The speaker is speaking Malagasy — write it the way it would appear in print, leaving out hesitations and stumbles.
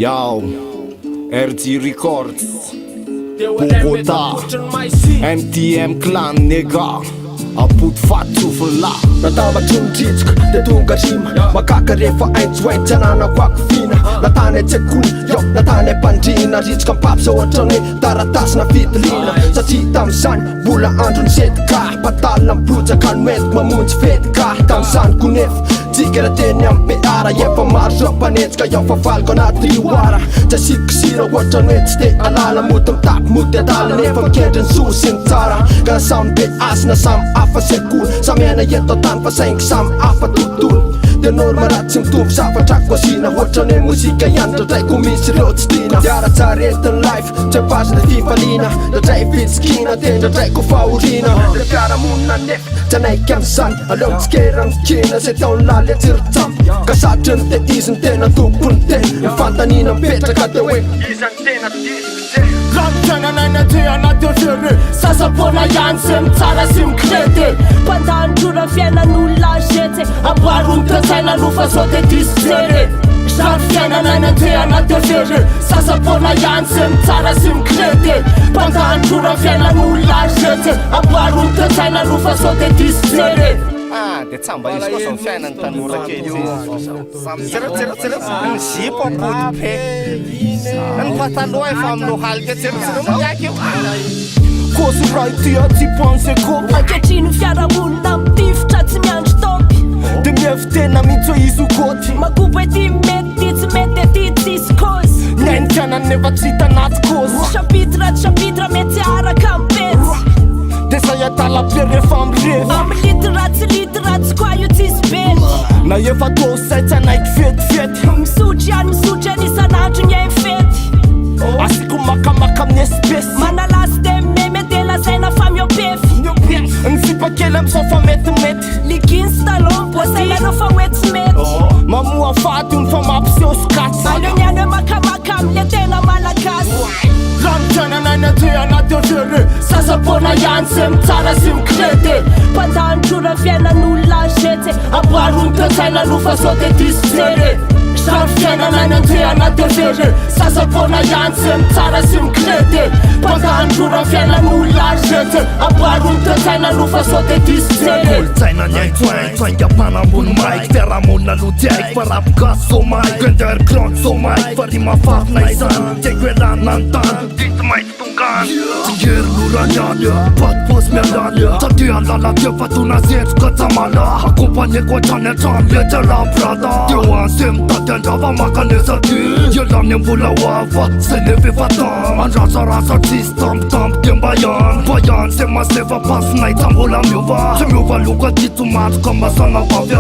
Yo, RG Records, Bogota, MTM Clan nigga, apot fatsofala. Natavatronitritiko de tonga rima makaka rehefa aintsoaintsy ananako akofina natany antsekoly yo natany ampandrina ritsika mpapsa ohatrany hoe taratasina fitiliana satria tam'izany mbola andro ny setika patalina mibojaka no entiko mamonjy fetika tam'izany konefa tsika raha teny am'peara efa maro zao mpanetsika iaho fa valiko anaty rioara jasikosira ohatrany hoe tsy te alala mody mitapy mody adala nefa mikendry ny soa sy ny tsara ka na samy be asina samy hafa sekoly samy aina eto tany fa saingy samy hafa tontolo de norma raha tsy mitovy zavatrako asina ohatrany hoe mozika ihany ndradraiko misy ireo tsy tiana diara-tsaretiny life tsy apazina fifaliana ndrandray fitsikina de ndradraiko fahoriana de fiarahamonina nefa tsy anaiky am'izany aleo mitsikera mikina zay taony laly atsirotsamy ka satry ny tehiziny tena tompony tena mifantanina mipetraka de hoe izany tena Ranotrananaina te anaty efery sasapona ihany se mitsara sy mikrety mpandanodrora fiainan'olona zetsy amboaro ny totsaina lofa zao de disjery Rano fiainanaina te anaty efery sasapona ihany se mitsara sy mikrety mpandanodrora fiainan'olona zetsy amboaro ny totsaina lofa zao de disjery De tsamba izy koa samy fiainany tanora kely ny zipo apody pe ny pataloha efa aminao halika tserotserona iaky io Kozy ray tia tsy penseko ankehitriny fiarahamonina mitifitra tsy miandro topy de mievitena mihitsy hoe izy okoty magobo ety mety tsy mety ety tsisy kozy nainy fiainany nefa tsy hitanaty kozy chapitra mety araka mipetsy de zay atala-pia rehefa mirefy amilitra tsy koa io tsisy bely na efa tô say tsy anaiky fetifety misotry any isan'andro ny ai fety asiko makamaka amin'ny espesy manalasy de mety lazaina fa miopefy ny sipakely am'zao fa metimety liginsy talon boasainareo fa oetsy mety mamoa faty ny fa mampiseho sokatsy aleo niany hoe makamaka amile tena malagasy ranotrananaina te anaty efery sasapona ihany se mitsara sy mikrety mpandanodrora fiainan'olona zetsy amboaro ny totsaina lofa zao de disjery Rano fiainanaina te anaty efery sasapona ihany se mitsara sy mikrety mpandanodrora fiainan'olona zetsy amboaro ny totsaina lofa zao de disjery Kolotsaina ny aintsoaintso aingam-pana ambony maiky fiarahamonina lotiaiky fa rapogasy so maiky underground so maiky fa rimafafina izany tiaiko elana ny tany didy maiky tongany tsy hery lorany any patipôsy mialany satria alala teo fa tona zetsika tsamana akompanieko hatrany an-trano lety labrada teo anse mitady andrava makanesa ty ialany ambola hoafa zay nefa tam andrasarasa tsisy tampotampo de mba ihany se masefa pasinay tsambola miova tsy miova loka ty tomatroka masana vavy